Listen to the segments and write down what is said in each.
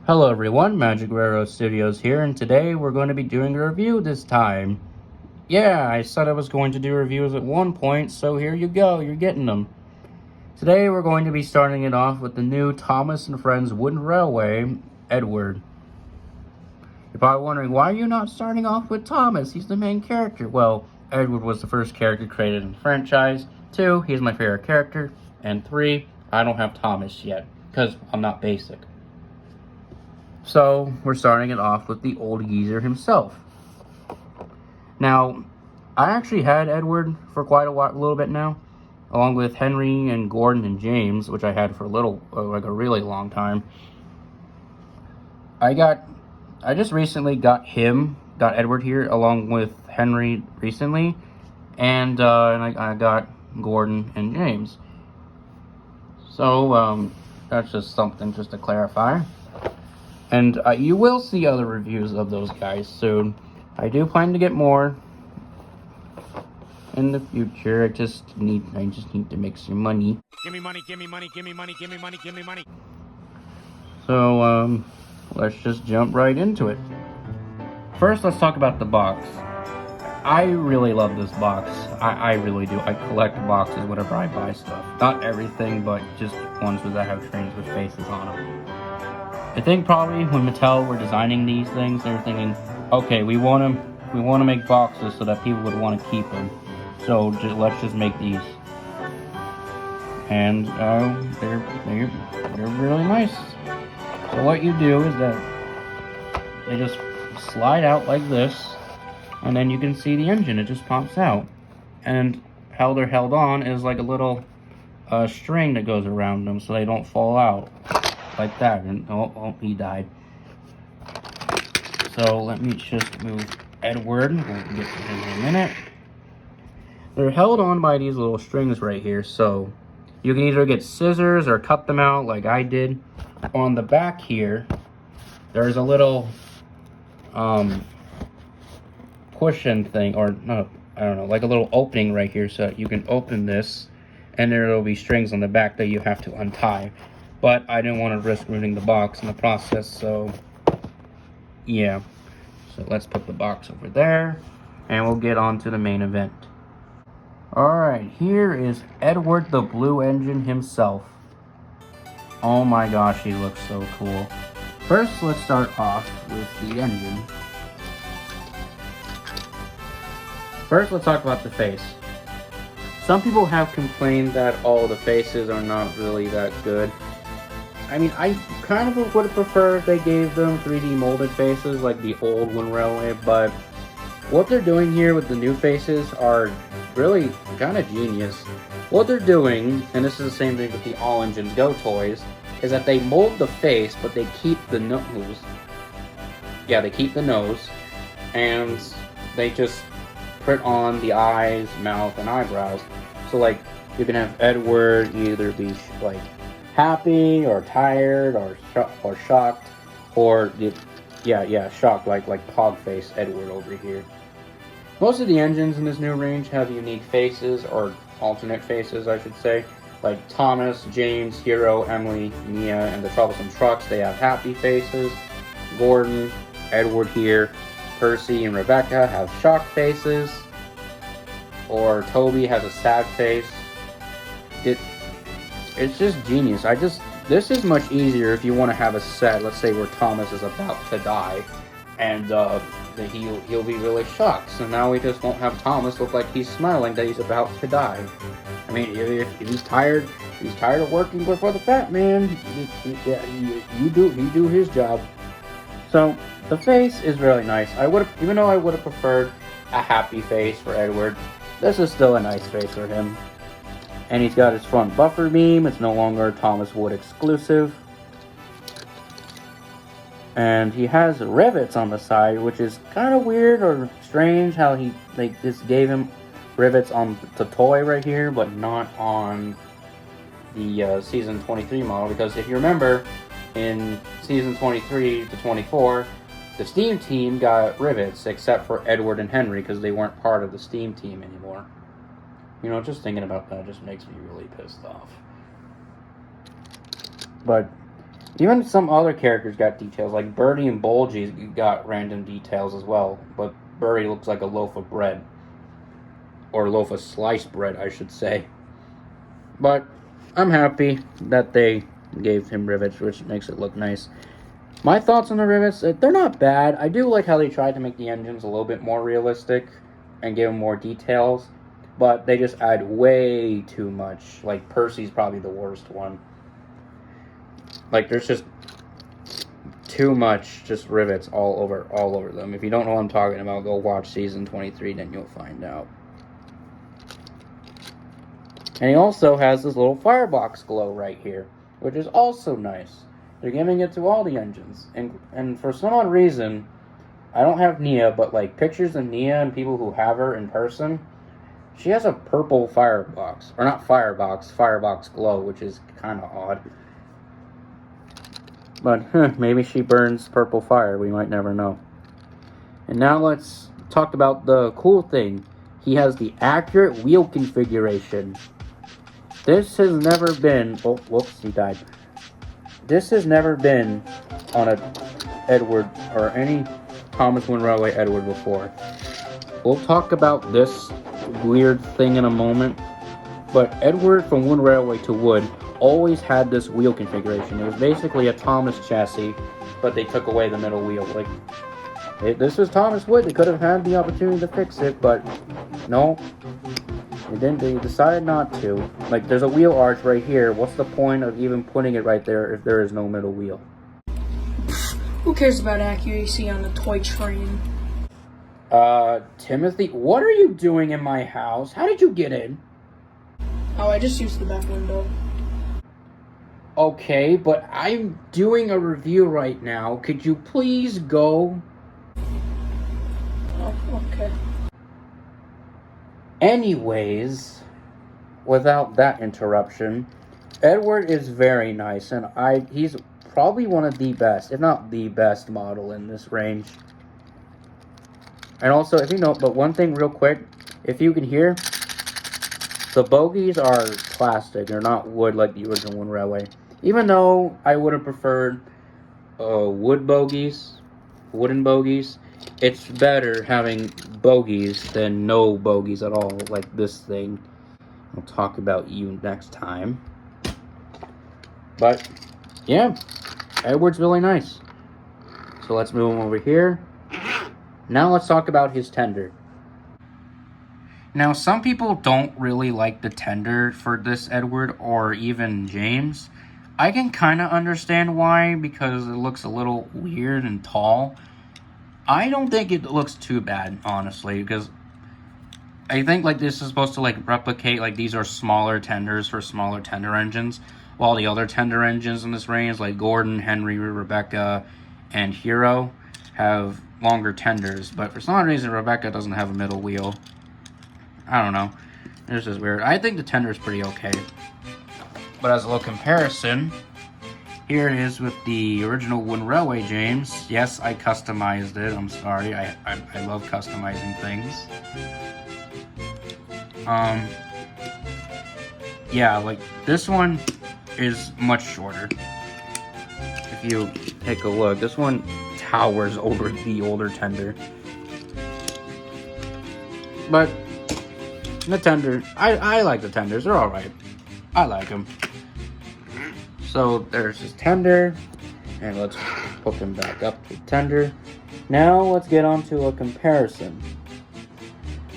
Hello everyone, Magic Railroad Studios here, and today we're going to be doing a review this time. Yeah, I said I was going to do reviews at one point, so here you go, you're getting them. Today we're going to be starting it off with the new Thomas & Friends Wooden Railway, Edward. You're probably wondering, why are you not starting off with Thomas? He's the main character. Well, Edward was the first character created in the franchise. 2, he's my favorite character. And 3, I don't have Thomas yet, because I'm not basic. So, we're starting it off with the old geezer himself. Now, I actually had Edward for quite a little bit now, along with Henry and Gordon and James, which I had for like a really long time. I just recently got Edward here, along with Henry recently, and I got Gordon and James. So, that's just something just to clarify. And you will see other reviews of those guys soon. I do plan to get more in the future. I just need to make some money. Give me money, give me money, give me money, give me money, give me money. So, let's just jump right into it. First, let's talk about the box. I really love this box. I really do. I collect boxes whenever I buy stuff. Not everything, but just ones that have trains with faces on them. I think probably when Mattel were designing these things, they were thinking, okay, we want to make boxes so that people would want to keep them. So let's just make these. And they're really nice. So what you do is that they just slide out like this, and then you can see the engine. It just pops out. And how they're held on is like a little string that goes around them so they don't fall out. Like that, and oh, he died. So let me just move Edward. We'll get to him in a minute. They're held on by these little strings right here, so you can either get scissors or cut them out like I did. On the back here, there's a little push-in thing, or no, I don't know, like a little opening right here, so you can open this, and there will be strings on the back that you have to untie. But I didn't want to risk ruining the box in the process, so yeah. So let's put the box over there, and we'll get on to the main event. Alright, here is Edward the Blue Engine himself. Oh my gosh, he looks so cool. First, let's start off with the engine. First, let's talk about the face. Some people have complained that all the faces are not really that good. I mean, I kind of would have preferred if they gave them 3D molded faces like the old Wooden Railway, but what they're doing here with the new faces are really kind of genius. What they're doing, and this is the same thing with the All Engines Go toys, is that they mold the face, but they keep the nose. Yeah, they keep the nose, and they just put on the eyes, mouth, and eyebrows. So, like, you can have Edward either be, like, happy or tired or shocked, or shocked, like Pog Face Edward over here. Most of the engines in this new range have unique faces, or alternate faces I should say, like Thomas, James, Hero, Emily, Mia, and the Troublesome Trucks. They have happy faces. Gordon, Edward here, Percy, and Rebecca have shocked faces, or Toby has a sad face. It's just genius. This is much easier if you want to have a set, let's say where Thomas is about to die, and he'll be really shocked. So now we just won't have Thomas look like he's smiling that he's about to die. I mean, if he's tired of working for the fat man, he do his job. So the face is really nice. Even though I would have preferred a happy face for Edward, this is still a nice face for him. And he's got his front buffer beam. It's no longer Thomas Wood exclusive. And he has rivets on the side, which is kind of weird or strange how they just gave him rivets on the toy right here, but not on the Season 23 model. Because if you remember, in Season 23 to 24, the Steam team got rivets, except for Edward and Henry, because they weren't part of the Steam team anymore. You know, just thinking about that just makes me really pissed off. But Even some other characters got details, like Birdie and Bulgy got random details as well. But Birdie looks like a loaf of bread. Or a loaf of sliced bread, I should say. But I'm happy that they gave him rivets, which makes it look nice. My thoughts on the rivets, they're not bad. I do like how they tried to make the engines a little bit more realistic and give them more details. But they just add way too much. Like, Percy's probably the worst one. Like, there's just too much just rivets all over them. If you don't know what I'm talking about, go watch season 23, then you'll find out. And he also has this little firebox glow right here, which is also nice. They're giving it to all the engines. And for some odd reason, I don't have Nia, but like pictures of Nia and people who have her in person, she has a purple firebox. Or not firebox glow, which is kind of odd. But maybe she burns purple fire. We might never know. And now let's talk about the cool thing. He has the accurate wheel configuration. This has never been... Oh, whoops, he died. This has never been on a Edward or any Thomas Wind Railway Edward before. We'll talk about this weird thing in a moment. But Edward from Wind Railway to Wood always had this wheel configuration. It was basically a Thomas chassis, but they took away the middle wheel. Like, this was Thomas Wood. They could have had the opportunity to fix it, but no, they didn't. They decided not to. Like, there's a wheel arch right here. What's the point of even putting it right there if there is no middle wheel? Who cares about accuracy on a toy train? Timothy, what are you doing in my house? How did you get in? Oh, I just used the back window. Okay, but I'm doing a review right now. Could you please go? Oh, okay. Anyways, without that interruption, Edward is very nice, and he's probably one of the best, if not the best model in this range. And also, if you know, but one thing real quick, if you can hear, the bogies are plastic. They're not wood like the original Wind Railway. Even though I would have preferred wooden bogies, it's better having bogies than no bogies at all, like this thing. I'll talk about you next time. But, yeah, Edward's really nice. So let's move him over here. Now let's talk about his tender. Now, some people don't really like the tender for this Edward or even James. I can kind of understand why, because it looks a little weird and tall. I don't think it looks too bad, honestly, because I think like this is supposed to like replicate, like these are smaller tenders for smaller tender engines, while the other tender engines in this range, like Gordon, Henry, Rebecca, and Hero, have longer tenders. But for some reason, Rebecca doesn't have a middle wheel. I don't know. This is weird. I think the tender is pretty okay. But as a little comparison, here it is with the original Wind Railway James. Yes, I customized it. I'm sorry. I love customizing things. Yeah, like this one is much shorter. If you take a look, this one towers over the older tender. But the tender, I like the tenders. They're all right. I like them. So there's his tender, and let's put him back up to tender. Now let's get on to a comparison.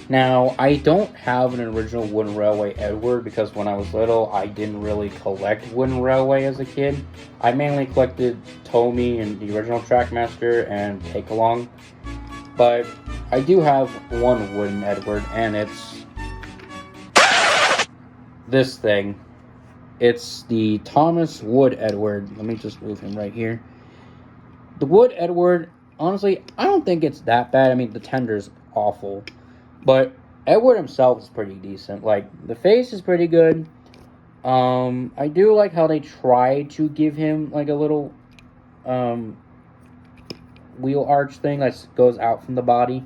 Now, I don't have an original Wind Railway Edward because when I was little, I didn't really collect Wind Railway as a kid. I mainly collected Tomy and the original Trackmaster and Take Along. But I do have one wooden Edward, and it's this thing. It's the Thomas Wood Edward. Let me just move him right here. The Wood Edward, honestly, I don't think it's that bad. I mean, the tender's awful. But Edward himself is pretty decent. Like, the face is pretty good. I do like how they try to give him, like, a little wheel arch thing that goes out from the body.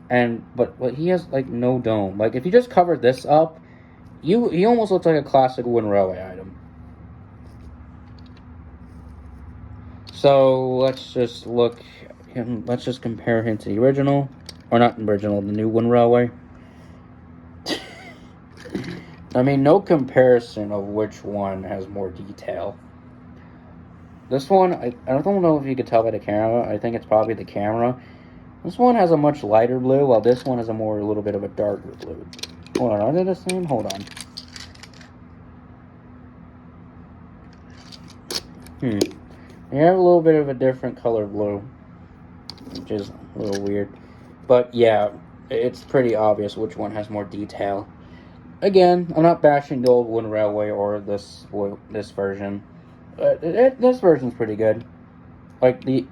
But he has, like, no dome. Like, if you just cover this up, he almost looks like a classic Wind Railway item. So let's just look. Let's just compare him to the original, or not the original, the new one railway. I mean, no comparison of which one has more detail. This one, I don't know if you could tell by the camera. I think it's probably the camera. This one has a much lighter blue, while this one has a little bit of a darker blue. Hold on, are they the same? Hold on. They have a little bit of a different color blue, which is a little weird. But yeah, it's pretty obvious which one has more detail. Again, I'm not bashing the old Wooden Railway or this version. This version's pretty good. Like, the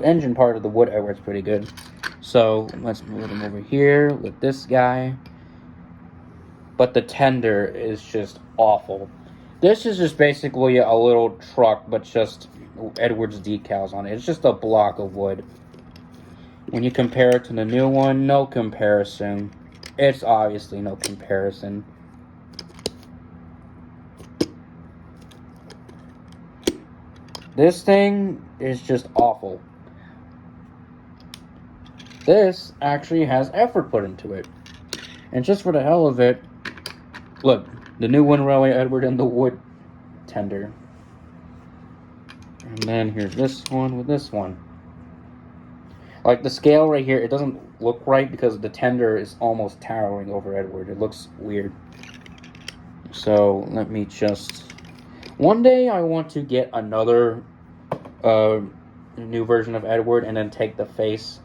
engine part of the wood Edward's pretty good. So, let's move him over here with this guy. But the tender is just awful. This is just basically a little truck, but just Edward's decals on it. It's just a block of wood. When you compare it to the new one, no comparison. It's obviously no comparison. This thing is just awful. This actually has effort put into it. And just for the hell of it, look, the new Wooden Railway Edward and the wood tender. And then here's this one with this one. Like, the scale right here, it doesn't look right because the tender is almost towering over Edward. It looks weird. So, let me just... One day I want to get another new version of Edward and then take the face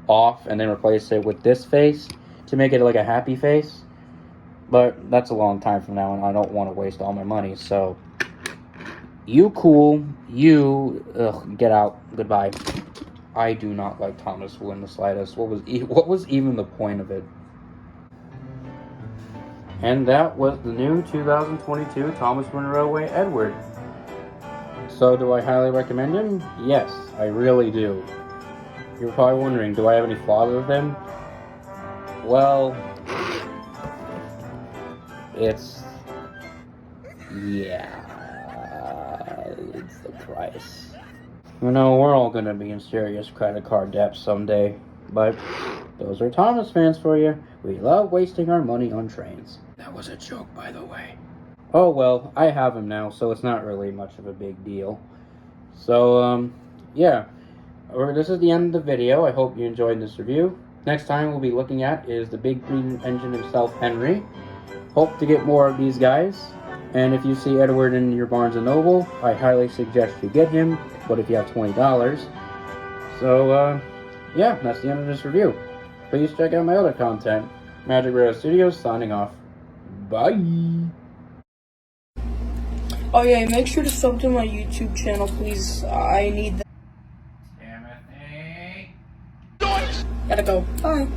off and then replace it with this face to make it like a happy face. But that's a long time from now and I don't want to waste all my money. So, you cool. You, get out. Goodbye. I do not like Thomas Wu in the slightest. What was even the point of it? And that was the new 2022 Thomas Wooden Railway Edward. So do I highly recommend him? Yes, I really do. You're probably wondering, do I have any flaws with him? Well, it's the price. You know, we're all going to be in serious credit card debt someday, but those are Thomas fans for you. We love wasting our money on trains. That was a joke, by the way. Oh, well, I have him now, so it's not really much of a big deal. So, yeah. This is the end of the video. I hope you enjoyed this review. Next time we'll be looking at is the big green engine himself, Henry. Hope to get more of these guys. And if you see Edward in your Barnes & Noble, I highly suggest you get him. But if you have $20. So, yeah, that's the end of this review. Please check out my other content. Magic Rare Studios signing off. Bye! Oh yeah, make sure to sub to my YouTube channel, please. I need that. Timothy. Gotta go. Bye.